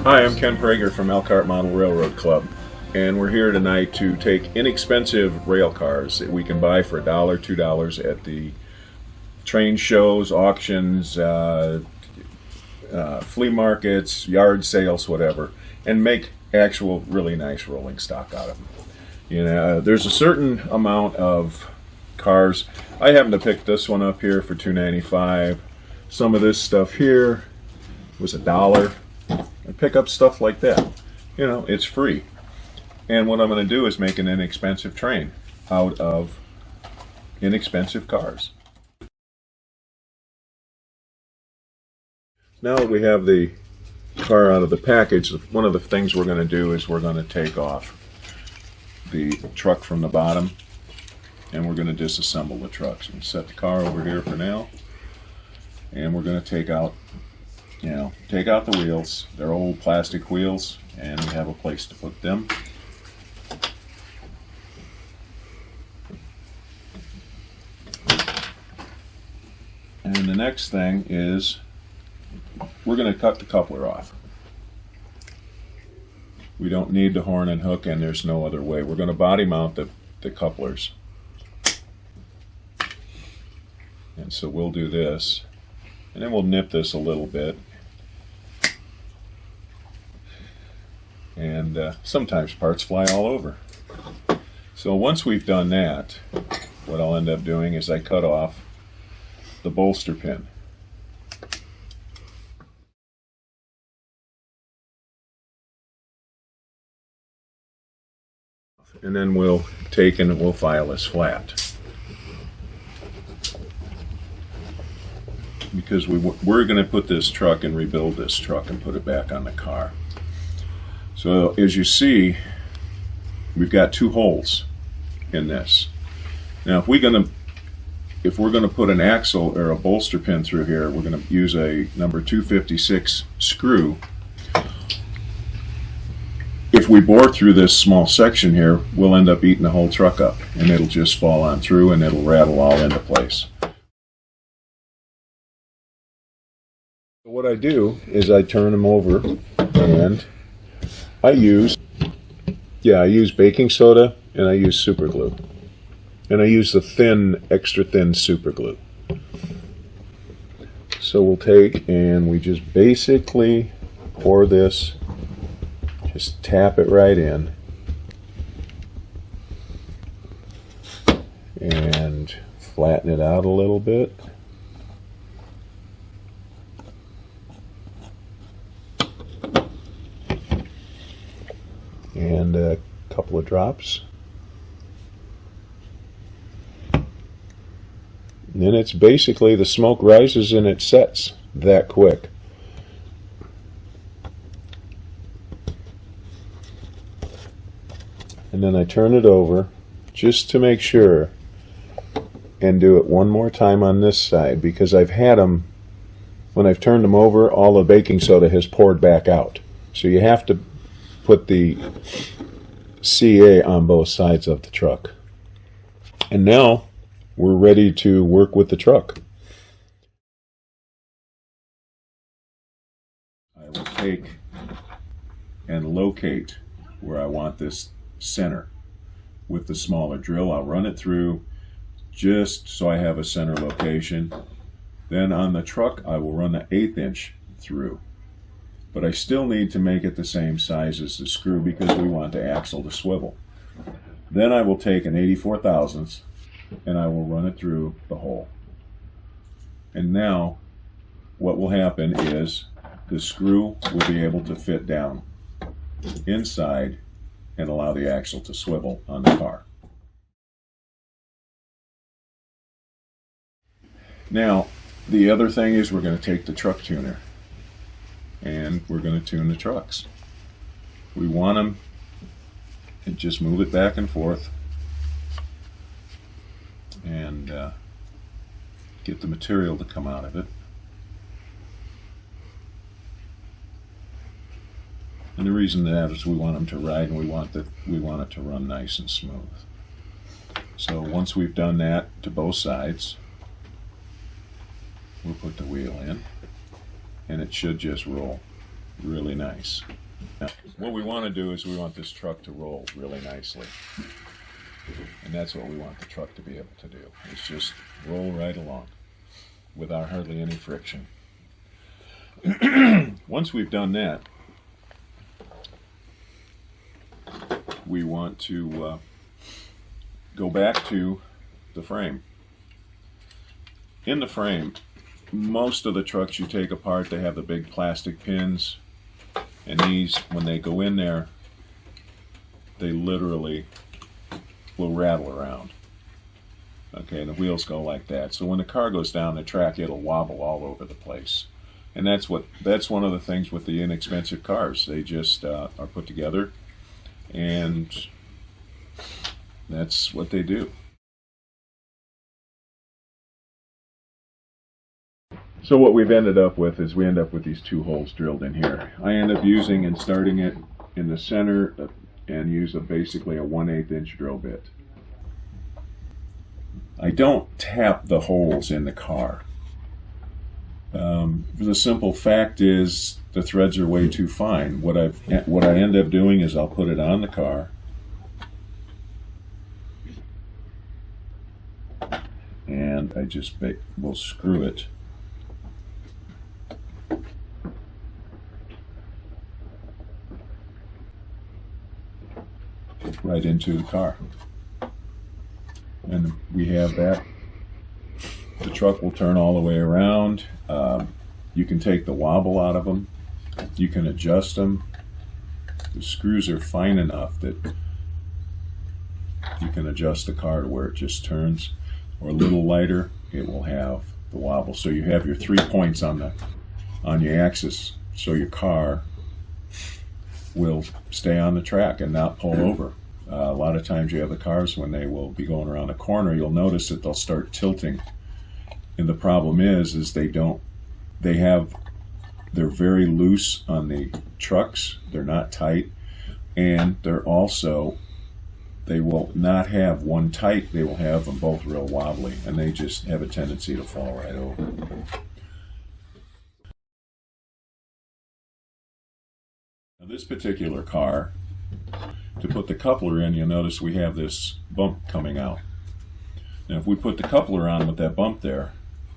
Hi, I'm Ken Prager from Elkhart Model Railroad Club, and we're here tonight to take inexpensive rail cars that we can buy for $1, $2 at the train shows, auctions, flea markets, yard sales, whatever, and make actual really nice rolling stock out of them. You know, there's a certain amount of cars. I happen to pick this one up here for $2.95. Some of this stuff here was $1. I pick up stuff like that. You know, it's free. And what I'm going to do is make an inexpensive train out of inexpensive cars. Now that we have the car out of the package, one of the things we're going to do is we're going to take off the truck from the bottom, and we're going to disassemble the truck. So we set the car over here for now, and we're going to take out the wheels. They're old plastic wheels, and we have a place to put them. And the next thing is we're going to cut the coupler off. We don't need the horn and hook, and there's no other way. We're going to body mount the couplers. And so we'll do this, and then we'll nip this a little bit. And sometimes parts fly all over. So once we've done that, what I'll end up doing is I cut off the bolster pin. And then we'll take and we'll file this flat. Because we're going to put this truck and rebuild this truck and put it back on the car. So as you see, we've got two holes in this. Now if we're going to put an axle or a bolster pin through here, we're going to use a number 256 screw. If we bore through this small section here, we'll end up eating the whole truck up, and it'll just fall on through and it'll rattle all into place. So what I do is I turn them over, and I use baking soda, and I use super glue. And I use the thin, extra thin super glue. So we'll take and we just basically pour this, just tap it right in. And flatten it out a little bit. And a couple of drops. And then it's basically the smoke rises and it sets that quick. And then I turn it over just to make sure and do it one more time on this side, because I've had them, when I've turned them over, all the baking soda has poured back out. So you have to put the CA on both sides of the truck. And now we're ready to work with the truck. I will take and locate where I want this center with the smaller drill. I'll run it through just so I have a center location. Then on the truck I will run the 1/8 inch through. But I still need to make it the same size as the screw because we want the axle to swivel. Then I will take an 84 thousandths and I will run it through the hole. And now what will happen is the screw will be able to fit down inside and allow the axle to swivel on the car. Now the other thing is we're going to take the truck tuner and we're going to tune the trucks. We want them and just move it back and forth and get the material to come out of it. And the reason that is we want them to ride, and we want it to run nice and smooth. So once we've done that to both sides, we'll put the wheel in, and it should just roll. really nice. Now, what we want to do is we want this truck to roll really nicely. And that's what we want the truck to be able to do. It's just roll right along without hardly any friction. Once we've done that, we want to go back to the frame. In the frame, most of the trucks you take apart, they have the big plastic pins, and these, when they go in there, they literally will rattle around. Okay, and the wheels go like that. So when the car goes down the track, it'll wobble all over the place. And that's one of the things with the inexpensive cars. They just are put together, and that's what they do. So what we've ended up with is we end up with these two holes drilled in here. I end up using and starting it in the center and use basically a 1/8 inch drill bit. I don't tap the holes in the car. The simple fact is the threads are way too fine. What I end up doing is I'll put it on the car, and I just will screw it right into the car. And we have that. The truck will turn all the way around. You can take the wobble out of them. You can adjust them. The screws are fine enough that you can adjust the car to where it just turns. Or a little lighter, it will have the wobble. So you have your 3 points on your axis, so your car will stay on the track and not pull over. A lot of times you have the cars, when they will be going around a corner, you'll notice that they'll start tilting. And the problem is they're very loose on the trucks. They're not tight, and they will not have one tight. They will have them both real wobbly, and they just have a tendency to fall right over. Now this particular car, to put the coupler in, you'll notice we have this bump coming out. Now if we put the coupler on with that bump there,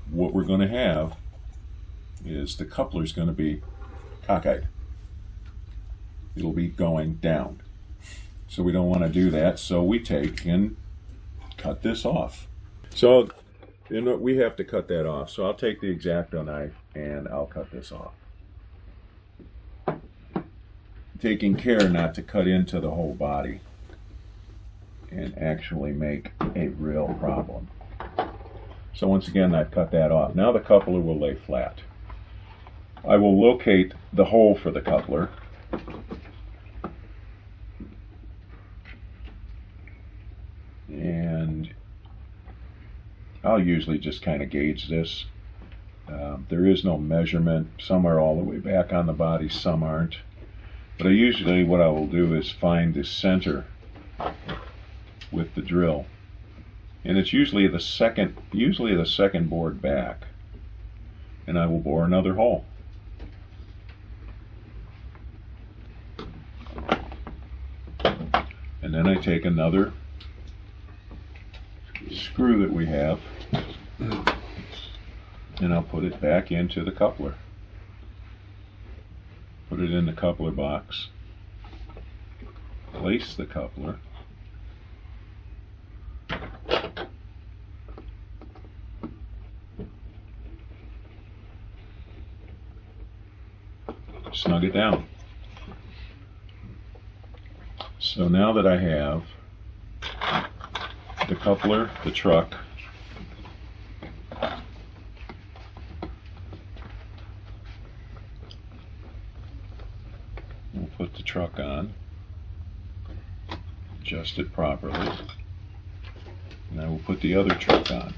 what we're going to have is the coupler is going to be cockeyed. It'll be going down. So we don't want to do that, so we take and cut this off. So we have to cut that off. So I'll take the X-Acto knife and I'll cut this off. Taking care not to cut into the whole body and actually make a real problem. So once again, I've cut that off. Now the coupler will lay flat. I will locate the hole for the coupler. And I'll usually just kind of gauge this. There is no measurement. Some are all the way back on the body, some aren't. But what I will do is find the center with the drill. And it's usually the second board back. And I will bore another hole. And then I take another screw that we have, and I'll put it back into the coupler. Put it in the coupler box. Place the coupler. Snug it down. So now that I have the coupler, the truck, we'll put the truck on, adjust it properly, and I will put the other truck on.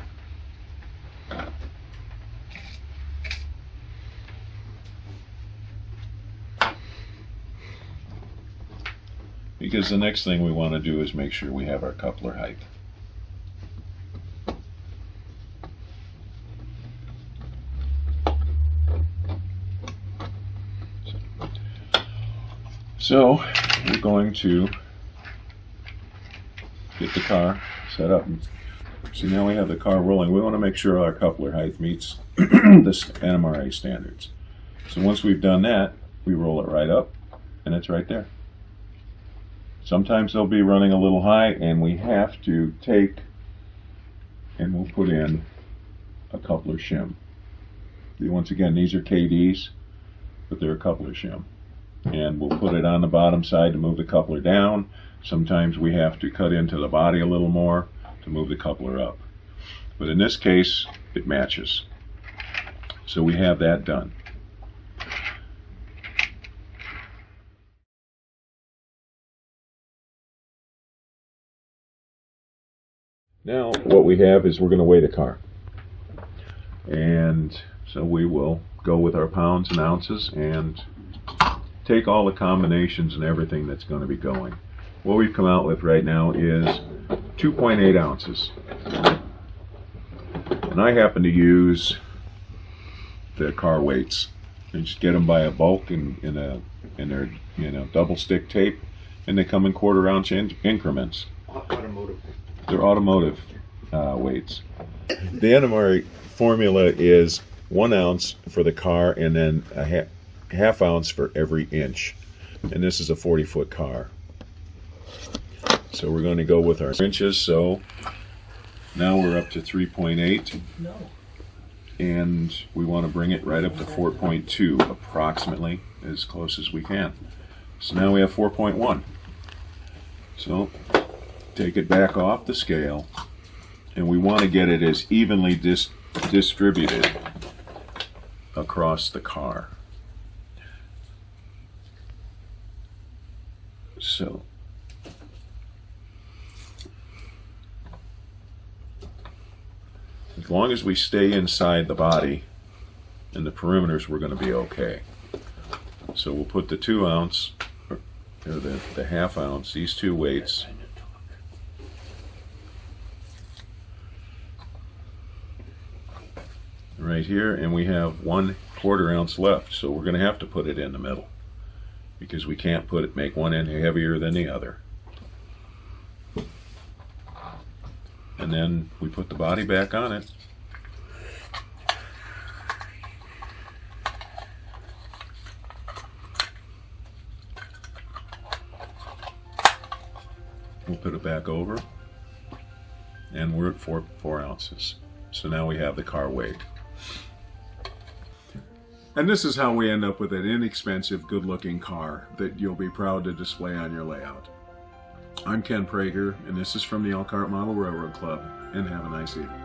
Because the next thing we want to do is make sure we have our coupler height. So So we're going to get the car set up. See, now we have the car rolling. We want to make sure our coupler height meets the NMRA standards. So once we've done that, we roll it right up, and it's right there. Sometimes they'll be running a little high, and we have to take, and we'll put in a coupler shim. Once again, these are KDs, but they're a coupler shim. And we'll put it on the bottom side to move the coupler down. Sometimes we have to cut into the body a little more to move the coupler up. But in this case, it matches. So we have that done. Now what we have is we're going to weigh the car. And so we will go with our pounds and ounces and take all the combinations and everything that's going to be going. What we've come out with right now is 2.8 ounces. And I happen to use the car weights and just get them by a bulk in their double stick tape, and they come in 1/4 ounce increments. Automotive. They're automotive weights. The NMRA formula is 1 ounce for the car and then a half ounce for every inch. And this is a 40-foot car. So we're going to go with our inches. So now we're up to 3.8. And we want to bring it right up to 4.2 approximately, as close as we can. So now we have 4.1. So take it back off the scale, and we want to get it as evenly distributed across the car. So as long as we stay inside the body and the perimeters, we're going to be okay. So we'll put the 2 ounce or the half ounce, these two weights, right here, and we have 1/4 ounce left, so we're going to have to put it in the middle because we can't make one end heavier than the other. And then we put the body back on it. We'll put it back over, and we're at 4 ounces. So now we have the car weighed. And this is how we end up with an inexpensive, good-looking car that you'll be proud to display on your layout. I'm Ken Prager, and this is from the Elkhart Model Railroad Club, and have a nice evening.